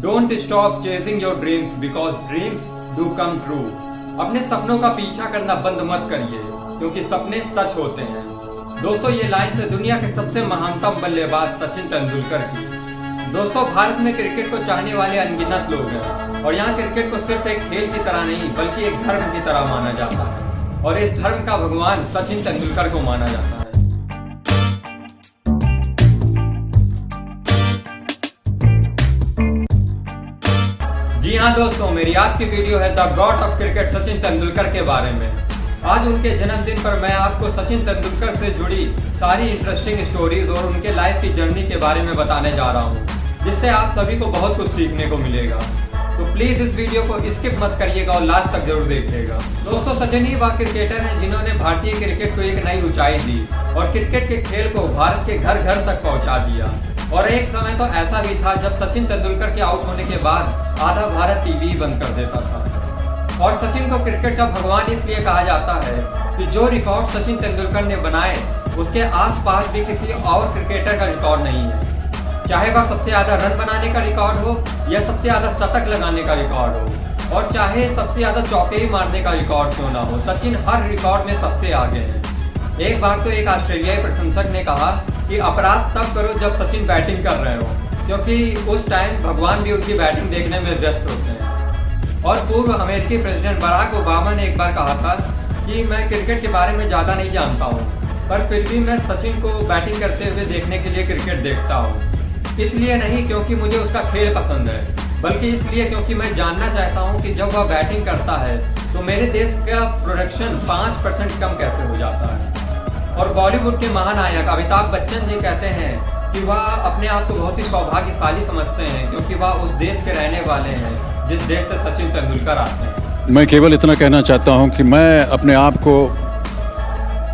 Don't stop chasing your dreams because dreams do come true. अपने सपनों का पीछा करना बंद मत करिए क्योंकि सपने सच होते हैं। दोस्तों ये लाइन से दुनिया के सबसे महानतम बल्लेबाज सचिन तेंदुलकर की। दोस्तों भारत में क्रिकेट को चाहने वाले अनगिनत लोग हैं और यहाँ क्रिकेट को सिर्फ एक खेल की तरह नहीं बल्कि एक धर्म की तरह माना जाता है और इस धर्म का भगवान सचिन तेंदुलकर को माना जाता है। जी हाँ दोस्तों, मेरी आज की वीडियो है the God of cricket Sachin Tendulkar के बारे में। आज उनके जन्मदिन पर मैं आपको सचिन तेंदुलकर से जुड़ी सारी इंटरेस्टिंग स्टोरीज और उनके लाइफ की जर्नी के बारे में बताने जा रहा हूँ, जिससे आप सभी को बहुत कुछ सीखने को मिलेगा। तो प्लीज इस वीडियो को स्किप मत करिएगा और लास्ट तक जरूर देखिएगा। दोस्तों सचिन ही वह क्रिकेटर हैं जिन्होंने भारतीय क्रिकेट को एक नई ऊंचाई दी और क्रिकेट के खेल को भारत के घर घर तक पहुंचा दिया। और एक समय तो ऐसा भी था जब सचिन तेंदुलकर के आउट होने के बाद आधा भारत टीवी बंद कर देता था। और सचिन को क्रिकेट का भगवान इसलिए कहा जाता है कि जो रिकॉर्ड सचिन तेंदुलकर ने बनाए उसके आसपास भी किसी और क्रिकेटर का रिकॉर्ड नहीं है। चाहे वह सबसे ज्यादा रन बनाने का रिकॉर्ड हो या सबसे ज्यादा शतक लगाने का रिकॉर्ड हो और चाहे सबसे ज्यादा चौके ही मारने का रिकॉर्ड क्यों ना हो, सचिन हर रिकॉर्ड में सबसे आगे है। एक बार तो एक ऑस्ट्रेलियाई प्रशंसक ने कहा कि अपराध तब करो जब सचिन बैटिंग कर रहे हो, क्योंकि उस टाइम भगवान भी उनकी बैटिंग देखने में व्यस्त होते हैं। और पूर्व अमेरिकी प्रेसिडेंट बराक ओबामा ने एक बार कहा था कि मैं क्रिकेट के बारे में ज़्यादा नहीं जानता हूँ, पर फिर भी मैं सचिन को बैटिंग करते हुए देखने के लिए क्रिकेट देखता हूँ। इसलिए नहीं क्योंकि मुझे उसका खेल पसंद है, बल्कि इसलिए क्योंकि मैं जानना चाहता हूँ कि जब वह बैटिंग करता है तो मेरे देश का प्रोडक्शन 5% कम कैसे हो जाता है। और बॉलीवुड के महानायक अमिताभ बच्चन जी कहते हैं कि वह अपने आप को बहुत ही सौभाग्यशाली समझते हैं क्योंकि वह उस देश के रहने वाले हैं जिस देश से सचिन तेंदुलकर आते हैं। मैं केवल इतना कहना चाहता हूं कि मैं अपने आप को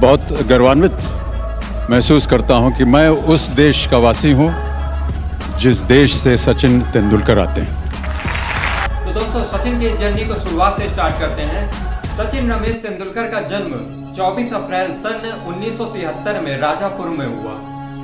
बहुत गर्वान्वित महसूस करता हूं कि मैं उस देश का वासी हूं जिस देश से सचिन तेंदुलकर आते हैं। तो दोस्तों सचिन की जर्नी को शुरुआत से स्टार्ट करते हैं। सचिन रमेश तेंदुलकर का जन्म 24 अप्रैल सन 1973 में राजापुर में हुआ।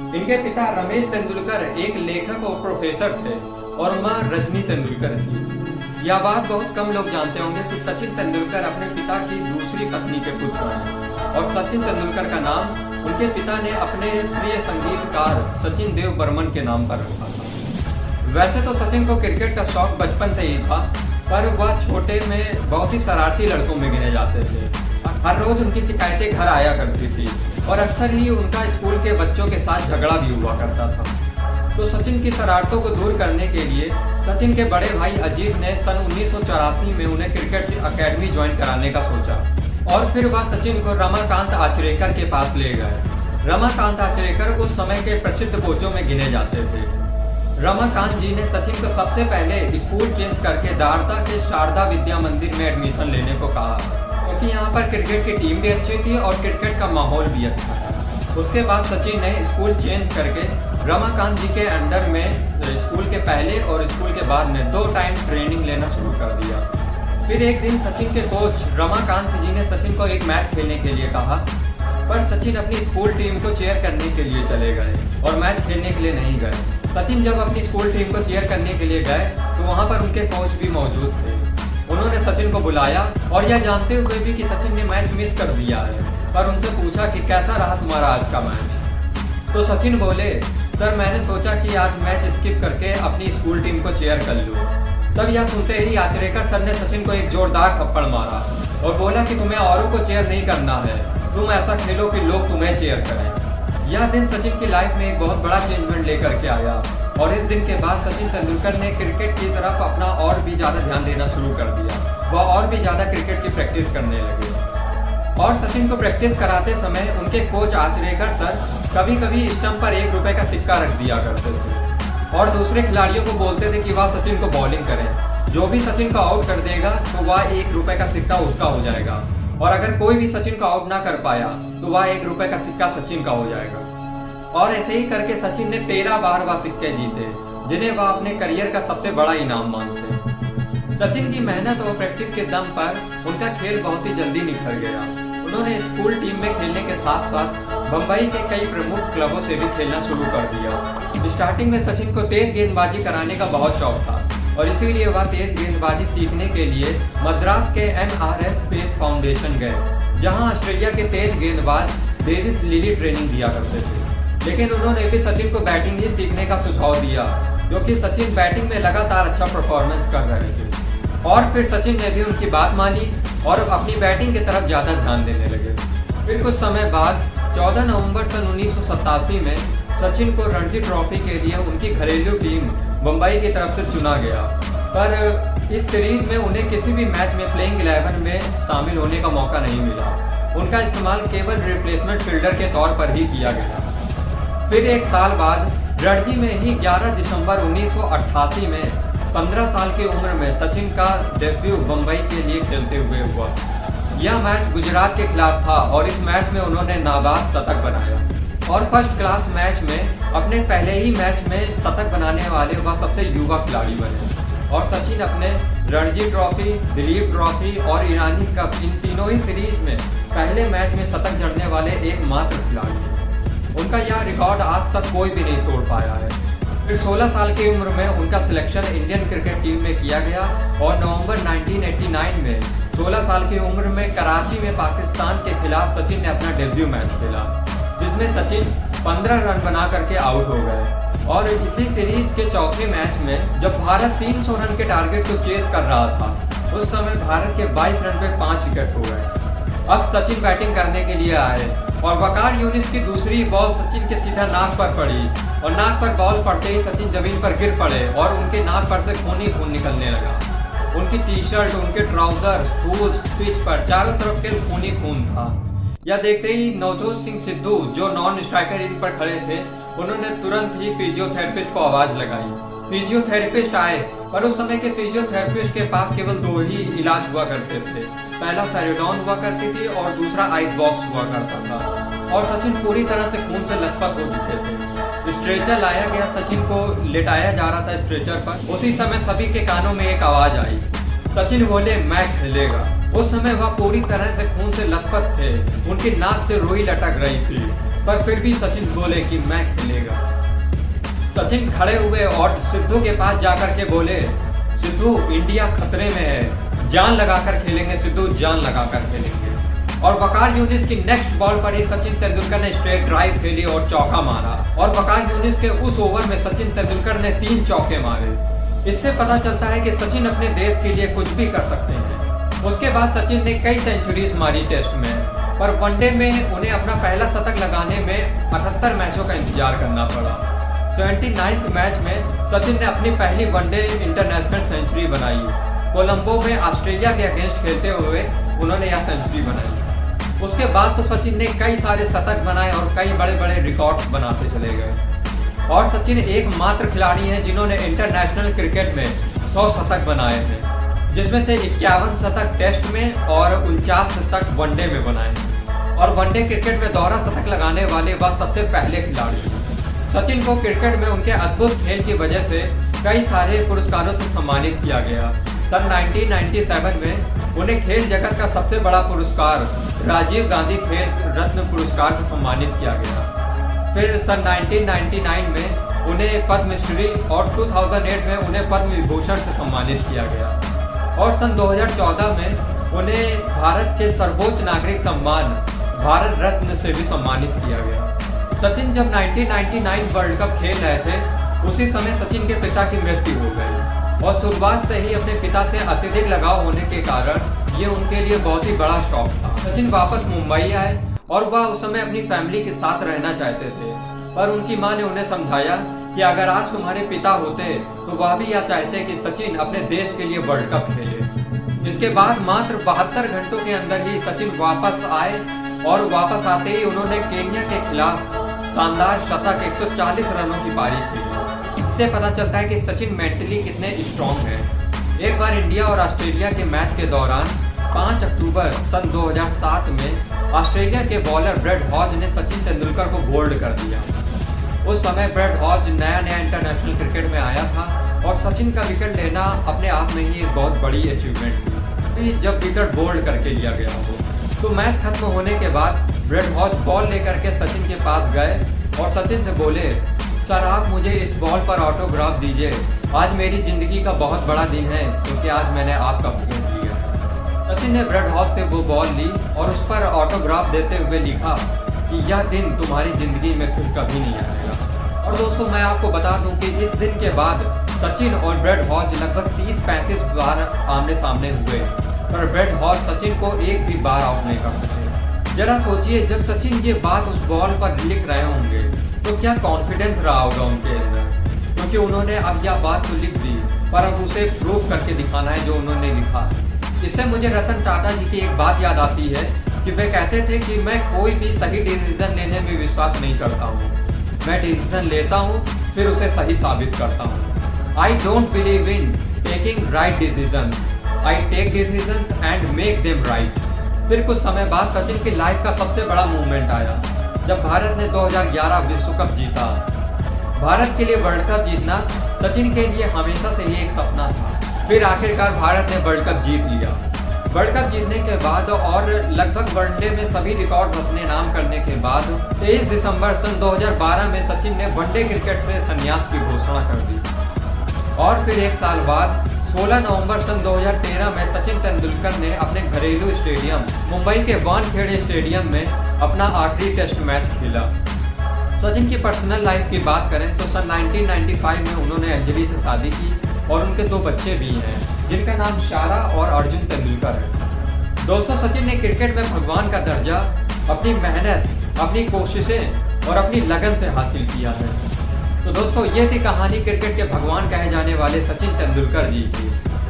इनके पिता रमेश तेंदुलकर एक लेखक और प्रोफेसर थे और मां रजनी तेंदुलकर थी। यह बात बहुत कम लोग जानते होंगे कि सचिन तेंदुलकर अपने पिता की दूसरी पत्नी के पुत्र हैं और सचिन तेंदुलकर का नाम उनके पिता ने अपने प्रिय संगीतकार सचिन देव बर्मन के नाम पर रखा था। वैसे तो सचिन को क्रिकेट का शौक बचपन से ही था, पर वह छोटे में बहुत ही शरारती लड़कों में गिने जाते थे। हर रोज उनकी शिकायतें घर आया करती थी और अक्सर ही उनका स्कूल के बच्चों के साथ झगड़ा भी हुआ करता था। तो सचिन की शरारतों को दूर करने के लिए सचिन के बड़े भाई अजीत ने सन 1984 में उन्हें क्रिकेट अकेडमी ज्वाइन कराने का सोचा और फिर वह सचिन को रमाकांत आचरेकर के पास ले गए। रमाकांत आचरेकर उस समय के प्रसिद्ध कोचों में गिने जाते थे। रमाकांत जी ने सचिन को सबसे पहले स्कूल चेंज करके दारदा के शारदा विद्या मंदिर में एडमिशन लेने को कहा, क्योंकि यहाँ पर क्रिकेट की टीम भी अच्छी थी और क्रिकेट का माहौल भी अच्छा था। उसके बाद सचिन ने स्कूल चेंज करके रमाकांत जी के अंडर में स्कूल के पहले और स्कूल के बाद में 2 टाइम ट्रेनिंग लेना शुरू कर दिया। फिर एक दिन सचिन के कोच रमाकांत जी ने सचिन को एक मैच खेलने के लिए कहा, पर सचिन अपनी स्कूल टीम को चेयर करने के लिए चले गए और मैच खेलने के लिए नहीं गए। सचिन जब अपनी स्कूल टीम को चेयर करने के लिए गए तो वहाँ पर उनके कोच भी मौजूद थे। उन्होंने सचिन को बुलाया और यह जानते हुए भी कि सचिन ने मैच मिस कर दिया है, पर उनसे पूछा कि कैसा रहा तुम्हारा आज का मैच। तो सचिन बोले, सर मैंने सोचा कि आज मैच स्किप करके अपनी स्कूल टीम को चेयर कर लूँ। तब यह सुनते ही आचरेकर सर ने सचिन को एक जोरदार थप्पड़ मारा और बोला कि तुम्हें औरों को चेयर नहीं करना है, तुम ऐसा खेलो कि लोग तुम्हें चेयर करें। यह दिन सचिन की लाइफ में एक बहुत बड़ा चेंजमेंट लेकर के आया और इस दिन के बाद सचिन तेंदुलकर ने क्रिकेट की तरफ अपना और भी ज़्यादा ध्यान देना शुरू कर दिया। वह और भी ज़्यादा क्रिकेट की प्रैक्टिस करने लगे और सचिन को प्रैक्टिस कराते समय उनके कोच आचरेकर सर कभी कभी स्टंप पर 1 रुपये का सिक्का रख दिया करते थे और दूसरे खिलाड़ियों को बोलते थे कि वह सचिन को बॉलिंग करें। जो भी सचिन को आउट कर देगा तो वह 1 रुपये का सिक्का उसका हो जाएगा और अगर कोई भी सचिन को आउट ना कर पाया तो वह 1 रुपये का सिक्का सचिन का हो जाएगा। और ऐसे ही करके सचिन ने 13 बार वह सिक्के जीते, जिन्हें वह अपने करियर का सबसे बड़ा इनाम मानते। सचिन की मेहनत और प्रैक्टिस के दम पर उनका खेल बहुत ही जल्दी निखर गया। उन्होंने स्कूल टीम में खेलने के साथ साथ बम्बई के कई प्रमुख क्लबों से भी खेलना शुरू कर दिया। स्टार्टिंग में सचिन को तेज गेंदबाजी कराने का बहुत शौक था, और इसीलिए वह तेज गेंदबाजी सीखने के लिए मद्रास के NRF पेस फाउंडेशन गए, जहां ऑस्ट्रेलिया के तेज गेंदबाज डेविस लिली ट्रेनिंग दिया करते थे। लेकिन उन्होंने भी सचिन को बैटिंग ही सीखने का सुझाव दिया, क्योंकि सचिन बैटिंग में लगातार अच्छा परफॉर्मेंस कर रहे थे। और फिर सचिन ने भी उनकी बात मानी और अपनी बैटिंग की तरफ ज़्यादा ध्यान देने लगे। फिर कुछ समय बाद 14 नवंबर सन 1987 में सचिन को रणजी ट्रॉफी के लिए उनकी घरेलू टीम बम्बई की तरफ से चुना गया, पर इस सीरीज में उन्हें किसी भी मैच में प्लेइंग 11 में शामिल होने का मौका नहीं मिला। उनका इस्तेमाल केवल रिप्लेसमेंट फील्डर के तौर पर ही किया गया। फिर एक साल बाद रणजी में ही 11 दिसंबर 1988 में 15 साल की उम्र में सचिन का डेब्यू बम्बई के लिए खेलते हुए हुआ। यह मैच गुजरात के खिलाफ था और इस मैच में उन्होंने नाबाद शतक बनाया और फर्स्ट क्लास मैच में अपने पहले ही मैच में शतक बनाने वाले वह सबसे युवा खिलाड़ी बने। और सचिन अपने रणजी ट्रॉफी, दिलीप ट्रॉफी और ईरानी कप, इन तीनों ही सीरीज में पहले मैच में शतक जड़ने वाले एकमात्र खिलाड़ी हैं। उनका यह रिकॉर्ड आज तक कोई भी नहीं तोड़ पाया है। फिर 16 साल की उम्र में उनका सिलेक्शन इंडियन क्रिकेट टीम में किया गया और नवंबर 1989 में 16 साल की उम्र में कराची में पाकिस्तान के खिलाफ सचिन ने अपना डेब्यू मैच खेला, जिसमें सचिन 15 रन बना करके आउट हो गए। और इसी सीरीज के चौथे मैच में जब भारत 300 रन के टारगेट को चेस कर रहा था, उस समय भारत के 22 रन पे 5 विकेट हो गए। अब सचिन बैटिंग करने के लिए आए और वकार यूनिस की दूसरी बॉल सचिन के सीधा नाक पर पड़ी और नाक पर बॉल पड़ते ही सचिन जमीन पर गिर पड़े और उनके नाक पर से खून ही खून निकलने लगा। उनकी टी-शर्ट, उनके ट्राउजर, शूज, पिच पर चारों तरफ के खून ही खून था। यह देखते ही नवजोत सिंह सिद्धू, जो नॉन स्ट्राइकर इन पर खड़े थे, उन्होंने तुरंत ही फिजियोथेरेपिस्ट को आवाज लगाई। फिजियोथेरेपिस्ट आए, पर उस समय के फिजियोथेरेपिस्ट के पास केवल 2 ही इलाज हुआ करते थे। पहला सेरोडोन हुआ करती थी और दूसरा आइस बॉक्स हुआ करता था। और सचिन पूरी तरह से खून से लथपथ हो चुके थे। स्ट्रेचर लाया गया, सचिन को लेटाया जा रहा था स्ट्रेचर पर। उसी समय सभी के कानों में एक आवाज आई, सचिन बोले मैं खेलेगा। उस समय वह पूरी तरह से खून से लथपथ थे, उनकी नाक से रुई लटक रही थी, पर फिर भी सचिन बोले कि मैं खेलेगा। सचिन खड़े हुए और सिद्धू के पास जाकर के बोले, सिद्धू इंडिया खतरे में है, जान लगाकर खेलेंगे सिद्धू, जान लगाकर खेलेंगे। और वकार यूनिस की नेक्स्ट बॉल पर ही सचिन तेंदुलकर ने स्ट्रेट ड्राइव खेली और चौका मारा। और वकार यूनिस के उस ओवर में सचिन तेंदुलकर ने 3 चौके मारे। इससे पता चलता है कि सचिन अपने देश के लिए कुछ भी कर सकते हैं। उसके बाद सचिन ने कई सेंचुरीज मारी टेस्ट में, पर वनडे में उन्हें अपना पहला शतक लगाने में 78 मैचों का इंतजार करना पड़ा। 79th मैच में सचिन ने अपनी पहली वनडे इंटरनेशनल सेंचुरी बनाई। कोलंबो में ऑस्ट्रेलिया के अगेंस्ट खेलते हुए उन्होंने यह सेंचुरी बनाई। उसके बाद तो सचिन ने कई सारे शतक बनाए और कई बड़े बड़े रिकॉर्ड्स बनाते चले गए। और सचिन एकमात्र खिलाड़ी हैं जिन्होंने इंटरनेशनल क्रिकेट में 100 शतक बनाए हैं, जिसमें से 51 शतक टेस्ट में और 49 शतक वनडे में बनाए। और वनडे क्रिकेट में दोहरा शतक लगाने वाले वह सबसे पहले खिलाड़ी हैं। सचिन को क्रिकेट में उनके अद्भुत खेल की वजह से कई सारे पुरस्कारों से सम्मानित किया गया। सन 1997 में उन्हें खेल जगत का सबसे बड़ा पुरस्कार राजीव गांधी खेल रत्न पुरस्कार से सम्मानित किया गया। फिर सन 1999 में उन्हें पद्मश्री और 2008 में उन्हें पद्म विभूषण से सम्मानित किया गया। और सन 2014 में उन्हें भारत के सर्वोच्च नागरिक सम्मान भारत रत्न से भी सम्मानित किया गया। सचिन जब 1999 वर्ल्ड कप खेल रहे थे, उसी समय सचिन के पिता की मृत्यु हो गई और शुरुआत से ही अपने पिता से अत्यधिक लगाव होने के कारण ये उनके लिए बहुत ही बड़ा शौक था। सचिन वापस मुंबई आए और वह उस समय अपनी फैमिली के साथ रहना चाहते थे, पर उनकी मां ने उन्हें समझाया कि अगर आज तुम्हारे पिता होते तो वह भी यह चाहते कि सचिन अपने देश के लिए वर्ल्ड कप खेले। इसके बाद मात्र 72 घंटों के अंदर ही सचिन वापस आए और वापस आते ही उन्होंने केन्या के खिलाफ शानदार शतक 140 रनों की पारी खेली। इससे पता चलता है कि सचिन मेंटली कितने स्ट्रॉन्ग हैं। एक बार इंडिया और ऑस्ट्रेलिया के मैच के दौरान 5 अक्टूबर सन 2007 में ऑस्ट्रेलिया के बॉलर ब्रेड हॉज ने सचिन तेंदुलकर को बोल्ड कर दिया। उस समय ब्रेड हॉज नया इंटरनेशनल क्रिकेट में आया था और सचिन का विकेट लेना अपने आप में ही एक बहुत बड़ी अचीवमेंट थी जब विकेट बोल्ड करके लिया गया हो। तो मैच खत्म होने के बाद ब्रेड हॉज बॉल लेकर के सचिन के पास गए और सचिन से बोले, सर आप मुझे इस बॉल पर ऑटोग्राफ दीजिए, आज मेरी ज़िंदगी का बहुत बड़ा दिन है क्योंकि आज मैंने आपका विकेट लिया। सचिन ने ब्रेड हॉग से वो बॉल ली और उस पर ऑटोग्राफ देते हुए लिखा कि यह दिन तुम्हारी ज़िंदगी में फिर कभी नहीं आएगा। और दोस्तों, मैं आपको बता दूं कि इस दिन के बाद सचिन और ब्रेड हॉग लगभग 30-35 बार आमने सामने हुए, पर ब्रेड हॉग सचिन को एक भी बार आउट नहीं कर सके। जरा सोचिए, जब सचिन ये बात उस बॉल पर लिख रहे होंगे तो क्या कॉन्फिडेंस रहा होगा उनके अंदर, क्योंकि उन्होंने अब यह बात तो लिख दी पर अब उसे प्रूव करके दिखाना है जो उन्होंने लिखा। इससे मुझे रतन टाटा जी की एक बात याद आती है कि वे कहते थे कि मैं कोई भी सही डिसीजन लेने में विश्वास नहीं करता हूँ, मैं डिसीजन लेता हूँ फिर उसे सही साबित करता हूँ। I don't believe in taking right decision, I take decision and make them right. फिर कुछ समय बाद सचिन की लाइफ का सबसे बड़ा मूवमेंट आया जब भारत ने 2011 विश्व कप जीता। भारत के लिए वर्ल्ड कप जीतना सचिन के लिए हमेशा से ही एक सपना था। फिर आखिरकार भारत ने वर्ल्ड कप जीत लिया। वर्ल्ड कप जीतने के बाद और लगभग वनडे में सभी रिकॉर्ड अपने नाम करने के बाद 23 दिसंबर सन 2012 में सचिन ने वनडे क्रिकेट से संन्यास की घोषणा कर दी। और फिर एक साल बाद 16 नवंबर सन 2013 में सचिन तेंदुलकर ने अपने घरेलू स्टेडियम मुंबई के वानखेड़े स्टेडियम में अपना आखिरी टेस्ट मैच खेला। सचिन की पर्सनल लाइफ की बात करें तो सन 1995 में उन्होंने अंजलि से शादी की और उनके 2 बच्चे भी हैं जिनका नाम सारा और अर्जुन तेंदुलकर है। दोस्तों, सचिन ने क्रिकेट में भगवान का दर्जा अपनी मेहनत, अपनी कोशिशें और अपनी लगन से हासिल किया है। तो दोस्तों, ये थी कहानी क्रिकेट के भगवान कहे जाने वाले सचिन तेंदुलकर जी की।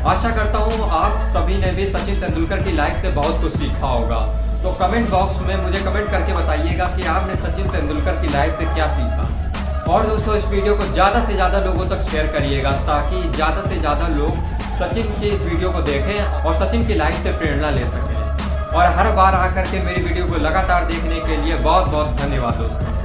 आशा करता हूँ आप सभी ने भी सचिन तेंदुलकर की लाइफ से बहुत कुछ सीखा होगा। तो कमेंट बॉक्स में मुझे कमेंट करके बताइएगा कि आपने सचिन तेंदुलकर की लाइफ से क्या सीखा। और दोस्तों, इस वीडियो को ज़्यादा से ज़्यादा लोगों तक शेयर करिएगा ताकि ज़्यादा से ज़्यादा लोग सचिन की इस वीडियो को देखें और सचिन की लाइफ से प्रेरणा ले सकें। और हर बार आकर के मेरी वीडियो को लगातार देखने के लिए बहुत बहुत धन्यवाद दोस्तों।